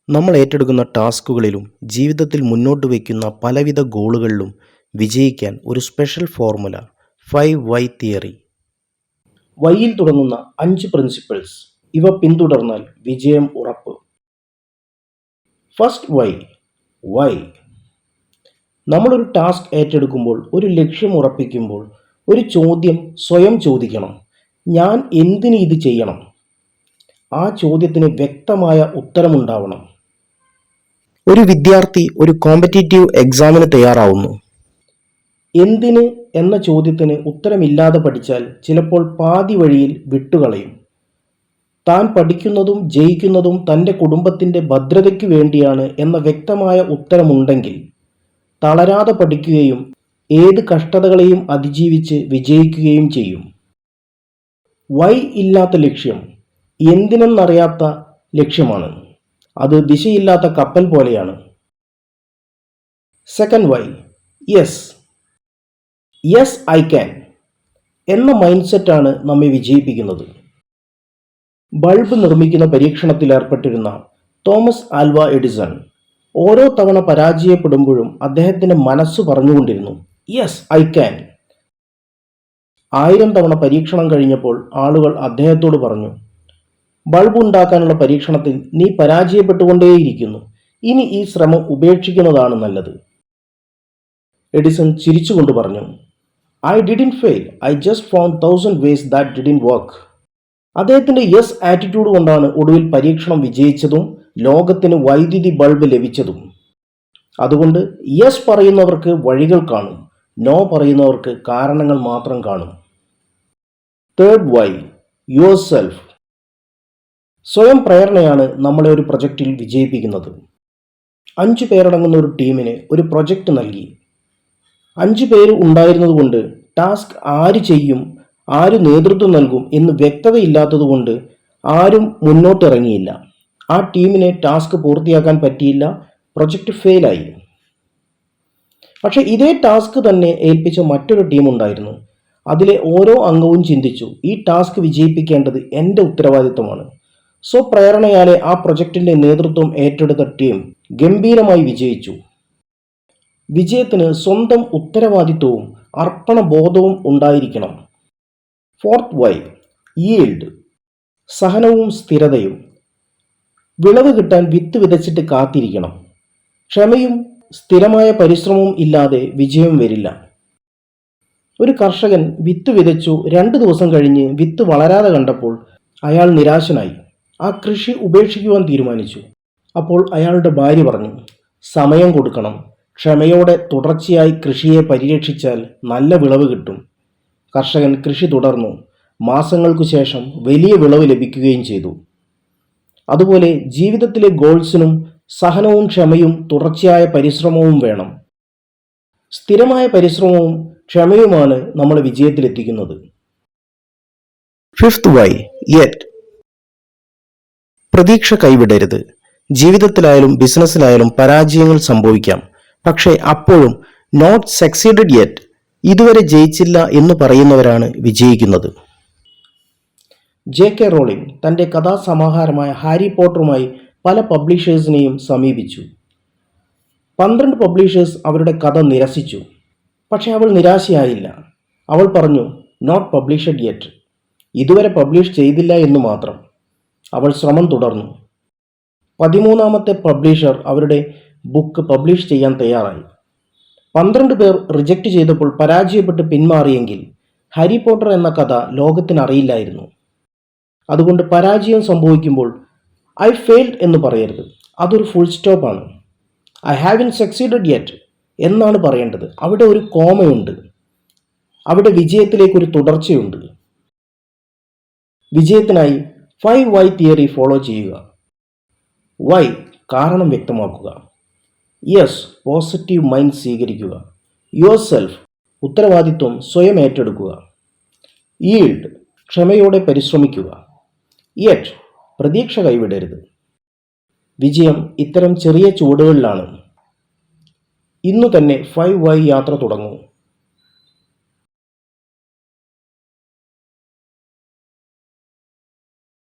നമ്മൾ ഏറ്റെടുക്കുന്ന ടാസ്കുകളിലും ജീവിതത്തിൽ മുന്നോട്ട് വയ്ക്കുന്ന പലവിധ ഗോളുകളിലും വിജയിക്കാൻ ഒരു സ്പെഷ്യൽ ഫോർമുല 5 വൈ തിയറി. വൈയിൽ തുടങ്ങുന്ന 5 പ്രിൻസിപ്പിൾസ്. ഇവ പിന്തുടർന്നാൽ വിജയം ഉറപ്പ്. First Y. നമ്മളൊരു ടാസ്ക് ഏറ്റെടുക്കുമ്പോൾ, ഒരു ലക്ഷ്യം ഉറപ്പിക്കുമ്പോൾ, ഒരു ചോദ്യം സ്വയം ചോദിക്കണം: ഞാൻ എന്തിന് ഇത് ചെയ്യണം? ആ ചോദ്യത്തിന് വ്യക്തമായ ഉത്തരമുണ്ടാവണം. ഒരു വിദ്യാർത്ഥി ഒരു കോമ്പറ്റീറ്റീവ് എക്സാമിന് തയ്യാറാവുന്നു. എന്തിന് എന്ന ചോദ്യത്തിന് ഉത്തരമില്ലാതെ പഠിച്ചാൽ ചിലപ്പോൾ പാതി വഴിയിൽ വിട്ടുകളയും. താൻ പഠിക്കുന്നതും ജയിക്കുന്നതും തൻ്റെ കുടുംബത്തിൻ്റെ ഭദ്രതയ്ക്കു വേണ്ടിയാണ് എന്ന വ്യക്തമായ ഉത്തരമുണ്ടെങ്കിൽ തളരാതെ പഠിക്കുകയും ഏത് കഷ്ടതകളെയും അതിജീവിച്ച് വിജയിക്കുകയും ചെയ്യും. വൈ ഇല്ലാത്ത ലക്ഷ്യം എന്തിനെന്നറിയാത്ത ലക്ഷ്യമാണ്. അത് ദിശയില്ലാത്ത കപ്പൽ പോലെയാണ്. Second Y, yes I can എന്ന മൈൻഡ് സെറ്റാണ് നമ്മെ വിജയിപ്പിക്കുന്നത്. ബൾബ് നിർമ്മിക്കുന്ന പരീക്ഷണത്തിൽ ഏർപ്പെട്ടിരുന്ന തോമസ് ആൽവ എഡിസൺ ഓരോ തവണ പരാജയപ്പെടുമ്പോഴും അദ്ദേഹത്തിൻ്റെ മനസ്സ് പറഞ്ഞുകൊണ്ടിരുന്നു: യെസ് ഐ ക്യാൻ. 1000 തവണ പരീക്ഷണം കഴിഞ്ഞപ്പോൾ ആളുകൾ അദ്ദേഹത്തോട് പറഞ്ഞു: ബൾബ് ഉണ്ടാക്കാനുള്ള പരീക്ഷണത്തിൽ നീ പരാജയപ്പെട്ടുകൊണ്ടേയിരിക്കുന്നു, ഇനി ഈ ശ്രമം ഉപേക്ഷിക്കുന്നതാണ് നല്ലത്. എഡിസൺ ചിരിച്ചുകൊണ്ട് പറഞ്ഞു: I didn't fail, I just found 1000 ways that didn't work. അദ്ദേഹത്തിൻ്റെ യെസ് ആറ്റിറ്റ്യൂഡ് കൊണ്ടാണ് ഒടുവിൽ പരീക്ഷണം വിജയിച്ചതും ലോകത്തിന് വൈദ്യുതി ബൾബ് ലഭിച്ചതും. അതുകൊണ്ട് യെസ് പറയുന്നവർക്ക് വഴികൾ കാണും, നോ പറയുന്നവർക്ക് കാരണങ്ങൾ മാത്രം കാണും. Third Y, yourself. സ്വയം പ്രേരണയാണ് നമ്മളെ ഒരു പ്രൊജക്റ്റിൽ വിജയിപ്പിക്കുന്നത്. 5 പേരടങ്ങുന്ന ഒരു ടീമിന് ഒരു പ്രൊജക്റ്റ് നൽകി. 5 പേര് ഉണ്ടായിരുന്നതുകൊണ്ട് ടാസ്ക് ആര് ചെയ്യും, ആര് നേതൃത്വം നൽകും എന്ന് വ്യക്തതയില്ലാത്തതുകൊണ്ട് ആരും മുന്നോട്ടിറങ്ങിയില്ല. ആ ടീമിനെ ടാസ്ക് പൂർത്തിയാക്കാൻ പറ്റിയില്ല, പ്രൊജക്റ്റ് ഫെയിലായി. പക്ഷെ ഇതേ ടാസ്ക് തന്നെ ഏൽപ്പിച്ച മറ്റൊരു ടീം ഉണ്ടായിരുന്നു. അതിലെ ഓരോ അംഗവും ചിന്തിച്ചു: ഈ ടാസ്ക് വിജയിപ്പിക്കേണ്ടത് എൻ്റെ ഉത്തരവാദിത്തമാണ്. സ്വപ്രേരണയാലെ ആ പ്രൊജക്റ്റിൻ്റെ നേതൃത്വം ഏറ്റെടുത്ത ടീം ഗംഭീരമായി വിജയിച്ചു. വിജയത്തിന് സ്വന്തം ഉത്തരവാദിത്വവും അർപ്പണബോധവും ഉണ്ടായിരിക്കണം. Fourth Y, yield. സഹനവും സ്ഥിരതയും. വിളവ് കിട്ടാൻ വിത്ത് വിതച്ചിട്ട് കാത്തിരിക്കണം. ക്ഷമയും സ്ഥിരമായ പരിശ്രമവും ഇല്ലാതെ വിജയം വരില്ല. ഒരു കർഷകൻ വിത്ത് വിതച്ചു. 2 ദിവസം കഴിഞ്ഞ് വിത്ത് വളരാതെ കണ്ടപ്പോൾ അയാൾ നിരാശനായി. ആ കൃഷി ഉപേക്ഷിക്കുവാൻ തീരുമാനിച്ചു. അപ്പോൾ അയാളുടെ ഭാര്യ പറഞ്ഞു: സമയം കൊടുക്കണം, ക്ഷമയോടെ തുടർച്ചയായി കൃഷിയെ പരിരക്ഷിച്ചാൽ നല്ല വിളവ് കിട്ടും. കർഷകൻ കൃഷി തുടർന്നു. മാസങ്ങൾക്കു ശേഷം വലിയ വിളവ് ലഭിക്കുകയും ചെയ്തു. അതുപോലെ ജീവിതത്തിലെ ഗോൾസിനും സഹനവും ക്ഷമയും തുടർച്ചയായ പരിശ്രമവും വേണം. സ്ഥിരമായ പരിശ്രമവും ക്ഷമയുമാണ് നമ്മളെ വിജയത്തിലെത്തിക്കുന്നത്. Fifth Y, yet. പ്രതീക്ഷ കൈവിടരുത്. ജീവിതത്തിലായാലും ബിസിനസ്സിലായാലും പരാജയങ്ങൾ സംഭവിക്കാം. പക്ഷേ അപ്പോഴും നോട്ട് സക്സീഡഡ് യെറ്റ്, ഇതുവരെ ജയിച്ചില്ല എന്ന് പറയുന്നവരാണ് വിജയിക്കുന്നത്. ജെ.കെ. റോളിംഗ് തൻ്റെ കഥാസമാഹാരമായ ഹാരി പോട്ടറുമായി പല പബ്ലിഷേഴ്സിനെയും സമീപിച്ചു. 12 പബ്ലിഷേഴ്സ് അവരുടെ കഥ നിരസിച്ചു. പക്ഷേ അവൾ നിരാശയായില്ല. അവൾ പറഞ്ഞു: നോട്ട് പബ്ലിഷഡ് യെറ്റ്, ഇതുവരെ പബ്ലിഷ് ചെയ്തില്ല എന്ന് മാത്രം. അവൾ ശ്രമം തുടർന്നു. 13ാമത്തെ പബ്ലിഷർ അവരുടെ ബുക്ക് പബ്ലിഷ് ചെയ്യാൻ തയ്യാറായി. 12 പേർ റിജക്റ്റ് ചെയ്തപ്പോൾ പരാജയപ്പെട്ട് പിന്മാറിയെങ്കിൽ ഹാരി പോട്ടർ എന്ന കഥ ലോകത്തിന് അറിയില്ലായിരുന്നു. അതുകൊണ്ട് പരാജയം സംഭവിക്കുമ്പോൾ ഐ ഫെയിൽഡ് എന്ന് പറയരുത്. അതൊരു ഫുൾ സ്റ്റോപ്പാണ്. ഐ ഹാവിൻ സക്സീഡഡ് യെറ്റ് എന്നാണ് പറയേണ്ടത്. അവിടെ ഒരു കോമയുണ്ട്. അവിടെ വിജയത്തിലേക്കൊരു തുടർച്ചയുണ്ട്. വിജയത്തിനായി 5 വൈ തിയറി ഫോളോ ചെയ്യുക. വൈ, കാരണം വ്യക്തമാക്കുക. യെസ്, പോസിറ്റീവ് മൈൻഡ് സ്വീകരിക്കുക. യുവർ സെൽഫ്, ഉത്തരവാദിത്വം സ്വയം ഏറ്റെടുക്കുക. ഈൽഡ്, ക്ഷമയോടെ പരിശ്രമിക്കുക. യെറ്റ്, പ്രതീക്ഷ കൈവിടരുത്. വിജയം ഇത്തരം ചെറിയ ചുവടുകളിലാണ്. ഇന്നു തന്നെ 5 വൈ യാത്ര തുടങ്ങൂ.